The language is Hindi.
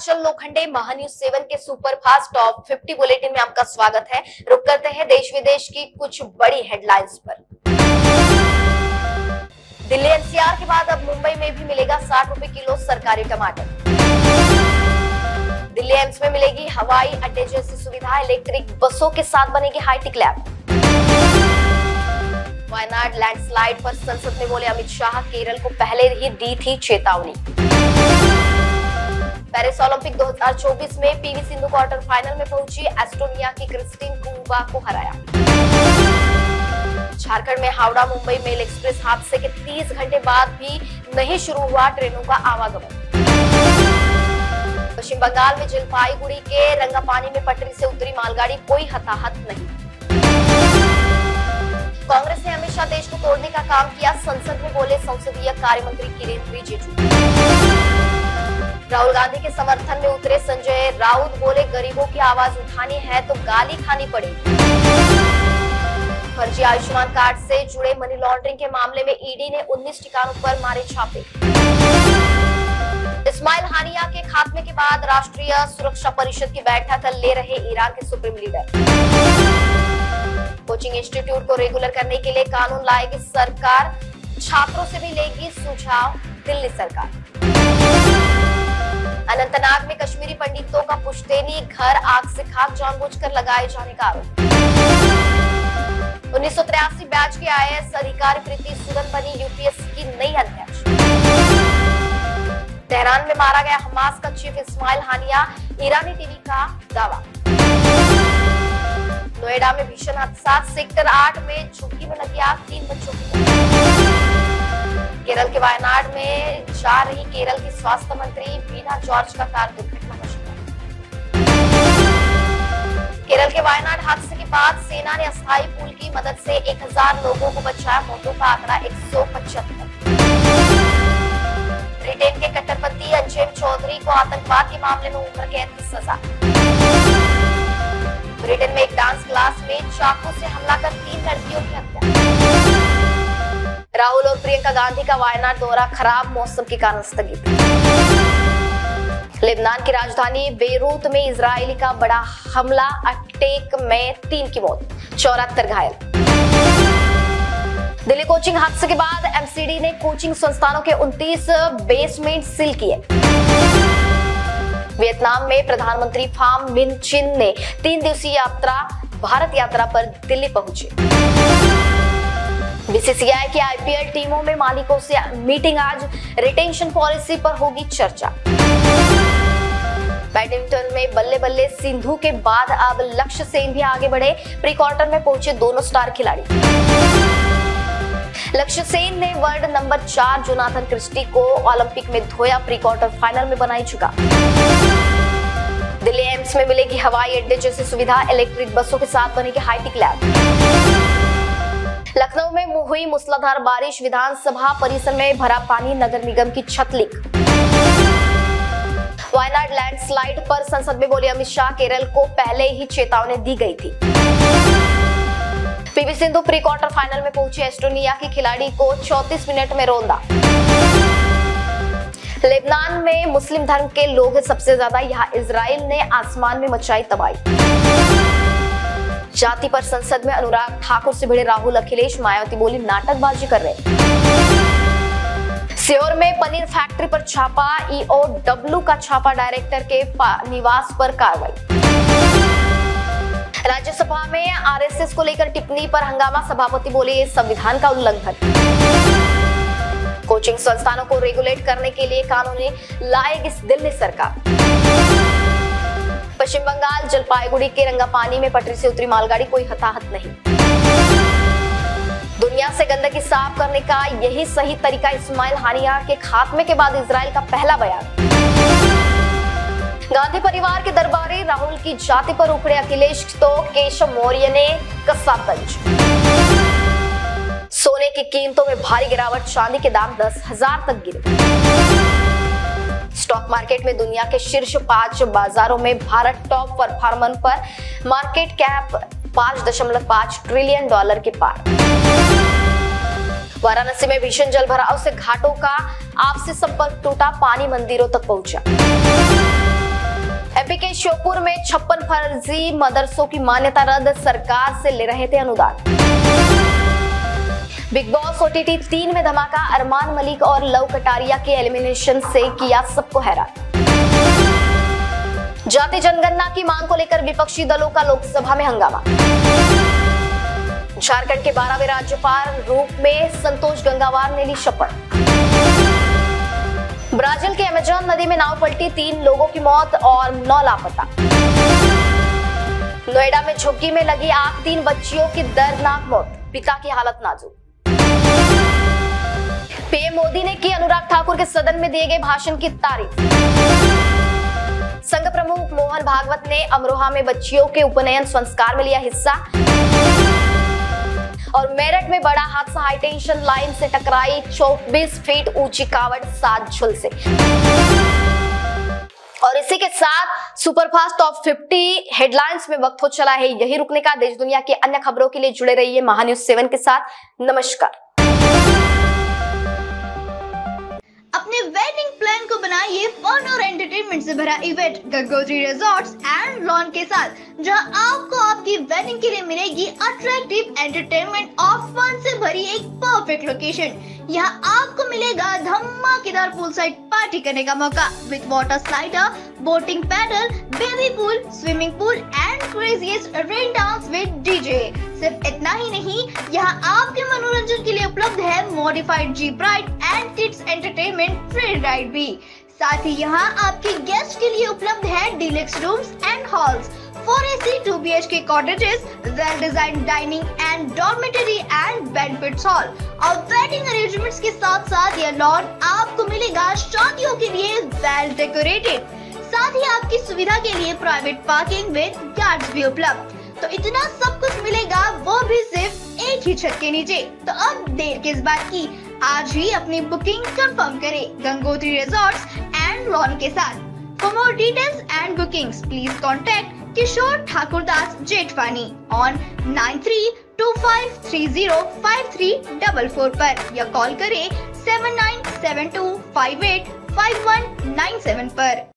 अंचल लोखंडे महान्यूज 7 के सुपरफास्ट टॉप 50 बुलेटिन में आपका स्वागत है। रुक करते हैं देश विदेश की कुछ बड़ी हेडलाइंस पर। दिल्ली एनसीआर के बाद अब मुंबई में भी मिलेगा 60 रुपए किलो सरकारी टमाटर। दिल्ली एम्स में मिलेगी हवाई अड्डे जैसी सुविधा, इलेक्ट्रिक बसों के साथ बनेगी हाईटेक लैब। वायनाड लैंडस्लाइड पर संसद में बोले अमित शाह, केरल को पहले ही दी थी चेतावनी। पेरिस ओलंपिक 2024 में पीवी सिंधु क्वार्टर फाइनल में पहुंची, एस्टोनिया की क्रिस्टीन कुंबा को हराया। झारखंड में हावड़ा मुंबई मेल एक्सप्रेस हादसे के 30 घंटे बाद भी नहीं शुरू हुआ ट्रेनों का आवागमन। पश्चिम बंगाल में जलपाईगुड़ी के रंगापानी में पटरी से उतरी मालगाड़ी, कोई हताहत नहीं। कांग्रेस ने हमेशा देश को तोड़ने का काम किया, संसद में बोले संसदीय कार्य मंत्री किरेन रिजिजू। राहुल गांधी के समर्थन में उतरे संजय राउत, बोले गरीबों की आवाज उठानी है तो गाली खानी पड़ेगी। फर्जी आयुष्मान कार्ड से जुड़े मनी लॉन्ड्रिंग के मामले में ईडी ने 19 ठिकानों पर मारे छापे। इस्माइल हानिया के खात्मे के बाद राष्ट्रीय सुरक्षा परिषद की बैठक ले रहे ईरान के सुप्रीम लीडर। कोचिंग इंस्टीट्यूट को रेगुलर करने के लिए कानून लाएगी सरकार, छात्रों से भी लेगी सुझाव दिल्ली सरकार। अनंतनाग में कश्मीरी पंडितों का पुश्तैनी घर आग से खाक जानबूझकर लगाए जाने का आरोप। 1983 बैच की आईएएस अधिकारी प्रीति सूदन बनी यूपीएससी की नई अध्यक्ष। तेहरान में मारा गया हमास का चीफ इस्माइल हानिया, ईरानी टीवी का दावा। नोएडा में भीषण हादसा, सेक्टर 8 में झुग्गी में लगी आग, 3 बच्चों की। केरल के वायनाड में जा रही केरल की स्वास्थ्य मंत्री बीना जॉर्ज का कार दुर्घटना का शिकार। केरल के वायनाड हादसे के बाद सेना ने अस्थायी पुल की मदद से 1000 लोगों को बचाया, मौतों का आंकड़ा 175। ब्रिटेन के कट्टरपंथी अंजेम चौधरी को आतंकवाद के मामले में उम्र कैद की सजा। ब्रिटेन में एक डांस क्लास में चाकू से हमला कर 3 लड़कियों की हत्या। राहुल और प्रियंका गांधी का वायनाड दौरा खराब मौसम के कारण स्थगित। लेबनान की राजधानी बेरूत में इजरायली का बड़ा हमला, अटैक में 3 की मौत, 74 घायल। दिल्ली कोचिंग हादसे के बाद एमसीडी ने कोचिंग संस्थानों के 29 बेसमेंट सील किए। वियतनाम में प्रधानमंत्री फाम मिन चिन ने 3 दिवसीय भारत यात्रा पर दिल्ली पहुंचे। बीसीसीआई की आईपीएल टीमों में मालिकों से मीटिंग, आज रिटेंशन पॉलिसी पर होगी चर्चा। बैडमिंटन में बल्ले बल्ले सिंधु के बाद अब लक्ष्य सेन भी आगे बढ़े, प्री क्वार्टर में पहुंचे दोनों स्टार खिलाड़ी। लक्ष्य सेन ने वर्ल्ड नंबर 4 जोनाथन क्रिस्टी को ओलंपिक में धोया, प्री क्वार्टर फाइनल में बनाई चुका। दिल्ली एम्स में मिलेगी हवाई अड्डे जैसी सुविधा, इलेक्ट्रिक बसों के साथ बनेगी हाईटेक लैब। लखनऊ में हुई मूसलाधार बारिश, विधानसभा परिसर में भरा पानी, नगर निगम की छत लीक। वायनाड लैंडस्लाइड पर संसद में बोले अमित शाह, केरल को पहले ही चेतावनी दी गई थी। PV Sindhu pre quarter final में पहुंची, एस्टोनिया की खिलाड़ी को 34 मिनट में रौंदा। लेबनान में मुस्लिम धर्म के लोग सबसे ज्यादा, यहाँ इजराइल ने आसमान में मचाई तबाही। जाति पर संसद में अनुराग ठाकुर से भिड़े राहुल, अखिलेश, मायावती बोली नाटकबाजी कर रहे। सीहोर में पनीर फैक्ट्री पर छापा, ईओडब्ल्यू का छापा, डायरेक्टर के निवास पर कार्रवाई। राज्यसभा में आरएसएस को लेकर टिप्पणी पर हंगामा, सभापति बोले ये संविधान का उल्लंघन। कोचिंग संस्थानों को रेगुलेट करने के लिए कानून लाएगी दिल्ली सरकार। पश्चिम बंगाल जलपाईगुड़ी के रंगापानी में पटरी से उतरी मालगाड़ी, कोई हताहत नहीं। दुनिया से गंदगी साफ करने का यही सही तरीका, इस्माइल हानिया के खात्मे के बाद इजराइल का पहला बयान। गांधी परिवार के दरबारी राहुल की जाति पर उखड़े अखिलेश, तो केशव मौर्य ने कसा तंज। सोने की कीमतों में भारी गिरावट, चांदी के दाम 10,000 तक गिरे। स्टॉक मार्केट में दुनिया के शीर्ष 5 बाजारों में भारत टॉप परफॉर्मर पर, मार्केट कैप 5.5 ट्रिलियन डॉलर के पार। वाराणसी में भीषण जलभराव से घाटों का आपसी संपर्क टूटा, पानी मंदिरों तक पहुंचा। एमपी के श्योपुर में 56 फर्जी मदरसों की मान्यता रद्द, सरकार से ले रहे थे अनुदान। बिग बॉस ओटीटी 3 में धमाका, अरमान मलिक और लव कटारिया के एलिमिनेशन से किया सबको हैरान। जाति जनगणना की मांग को लेकर विपक्षी दलों का लोकसभा में हंगामा। झारखंड के 12वें राज्यपाल रूप में संतोष गंगवार ने ली शपथ। ब्राजील के अमेजन नदी में नाव पलटी, 3 लोगों की मौत और 9 लापता। नोएडा में झुग्गी में लगी आग, 3 बच्चियों की दर्दनाक मौत, पिता की हालत नाजुक। पीएम मोदी ने की अनुराग ठाकुर के सदन में दिए गए भाषण की तारीफ। संघ प्रमुख मोहन भागवत ने अमरोहा में बच्चियों के उपनयन संस्कार में लिया हिस्सा। और मेरठ में बड़ा हादसा, हाई टेंशन लाइन से टकराई 24 फीट ऊंची कावड़ 7 झुलसे। और इसी के साथ सुपरफास्ट टॉप 50 हेडलाइंस में वक्त हो चला है यही रुकने का। देश दुनिया की अन्य खबरों के लिए जुड़े रहिए महान्यूज 7 के साथ। नमस्कार। अपने वेडिंग प्लान को बनाइए फन और एंटरटेनमेंट से भरा event Gangotri resorts and lawn के साथ, जहां आपको आपकी वेडिंग के लिए मिलेगी अट्रैक्टिव एंटरटेनमेंट और फन से भरी एक परफेक्ट लोकेशन। यहाँ आपको मिलेगा धमाकेदार पूल साइड पार्टी करने का मौका with water slider, boating pedal, baby pool, swimming pool and craziest rain dance with DJ. सिर्फ इतना ही नहीं, यहाँ आपके मनोरंजन के लिए उपलब्ध है modified jeep ride and kids entertainment free ride भी। साथ ही यहाँ आपके गेस्ट के लिए उपलब्ध है deluxe rooms and halls, 4 AC 2 BHK cottages, well designed dining and dormitory and banquet hall। और वेडिंग अरेंजमेंट्स के साथ साथ यह लॉन आपको मिलेगा शादियों के लिए वेल डेकोरेटेड। साथ ही आपकी सुविधा के लिए प्राइवेट पार्किंग विद गार्ड्स भी उपलब्ध। तो इतना सब कुछ मिलेगा, वो भी सिर्फ एक ही छत के नीचे। तो अब देर किस बात की, आज ही अपनी बुकिंग कंफर्म करें गंगोत्री रिजॉर्ट्स एंड लॉन के साथ। For more details and bookings, please contact Kishore Thakurdas Jetwani on 9325305344 पर या कॉल करें 7972585197 पर।